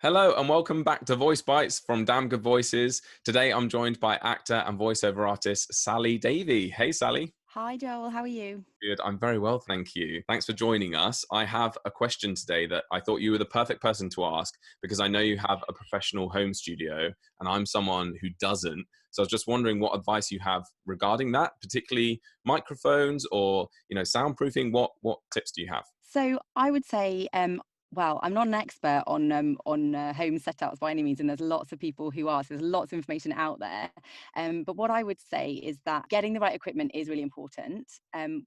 Hello and welcome back to Voicebites from Damn Good Voices. Today I'm joined by actor and voiceover artist Sally Davey. Hey Sally. Hi Joel, how are you? Good, I'm very well, thank you. Thanks for joining us. I have a question today that I thought you were the perfect person to ask because I know you have a professional home studio and I'm someone who doesn't. So I was just wondering what advice you have regarding that, particularly microphones or, soundproofing. What tips do you have? So I would say, well, I'm not an expert on home setups by any means, and there's lots of people who are. So there's lots of information out there. But what I would say is that getting the right equipment is really important.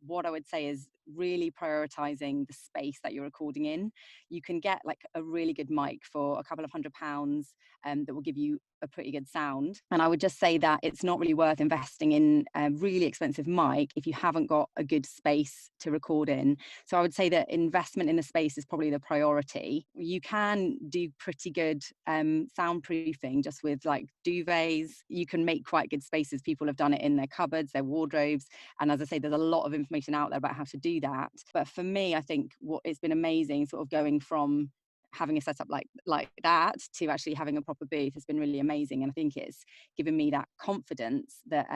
What I would say is really prioritizing the space that you're recording in. You can get like a really good mic for a couple of £100 that will give you a pretty good sound. And I would just say that it's not really worth investing in a really expensive mic if you haven't got a good space to record in. So I would say that investment in the space is probably the priority. You can do pretty good soundproofing just with like duvets. You can make quite good spaces. People have done it in their cupboards, their wardrobes. And as I say, there's a lot of information out there about how to do that. But for me, I think what it's been amazing sort of going from having a setup like that to actually having a proper booth has been really amazing. And I think it's given me that confidence that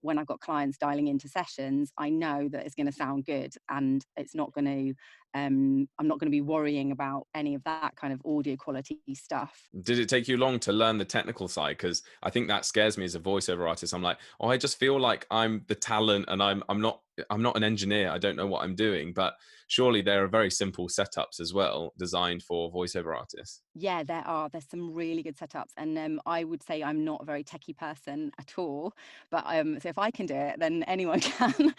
when I've got clients dialing into sessions, I know that it's going to sound good and it's not going to I'm not going to be worrying about any of that kind of audio quality stuff. Did it take you long to learn the technical side? Because I think that scares me as a voiceover artist. I'm like, oh, I just feel like I'm the talent, and I'm not an engineer. I don't know what I'm doing. But surely there are very simple setups as well, designed for voiceover artists. Yeah, there's some really good setups, and I would say I'm not a very techie person at all, but so if I can do it, then anyone can.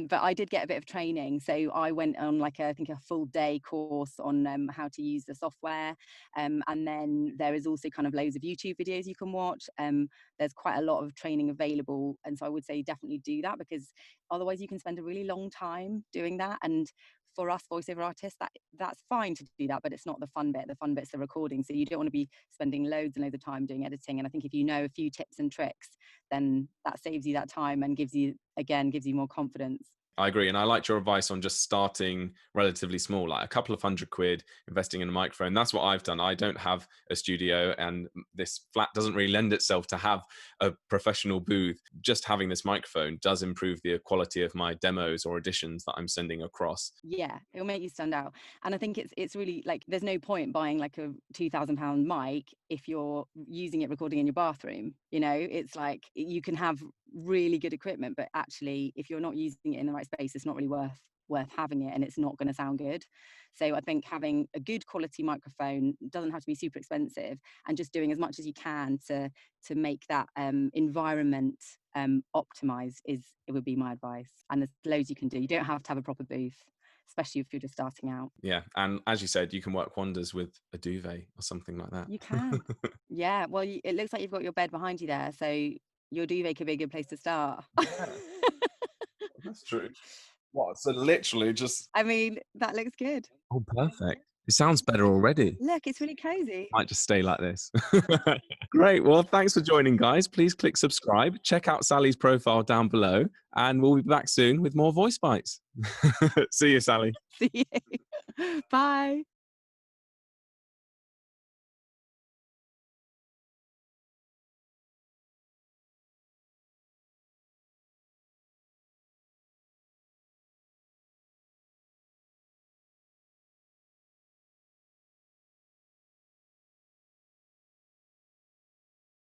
But I did get a bit of training, so I went on like I think a full day course on how to use the software, and then there is also kind of loads of YouTube videos you can watch. There's quite a lot of training available, and so I would say definitely do that because otherwise you can spend a really long time doing that. And for us voiceover artists, that's fine to do that, but it's not the fun bit. The fun bit's the recording. So you don't want to be spending loads and loads of time doing editing. And I think if you know a few tips and tricks, then that saves you that time and gives you more confidence. I agree. And I liked your advice on just starting relatively small, like a couple of £100, investing in a microphone. That's what I've done. I don't have a studio, and this flat doesn't really lend itself to have a professional booth. Just having this microphone does improve the quality of my demos or auditions that I'm sending across. Yeah, it'll make you stand out. And I think it's really like there's no point buying like a £2,000 mic if you're using it recording in your bathroom. It's like you can have really good equipment, but actually if you're not using it in the right space, it's not really worth having it and it's not going to sound good. So I think having a good quality microphone doesn't have to be super expensive, and just doing as much as you can to make that environment optimized it would be my advice. And there's loads you can do. You don't have to have a proper booth, especially if you're just starting out. Yeah. And as you said, you can work wonders with a duvet or something like You can. that. Yeah, well, it looks like you've got your bed behind you there, so your duvet could be a good place to start. Yeah, that's true. What? So literally just. I mean, that looks good. Oh, perfect. It sounds better already. Look, it's really cozy. Might just stay like this. Great. Well, thanks for joining, guys. Please click subscribe. Check out Sally's profile down below, and we'll be back soon with more voice bites. See you, Sally. See you. Bye.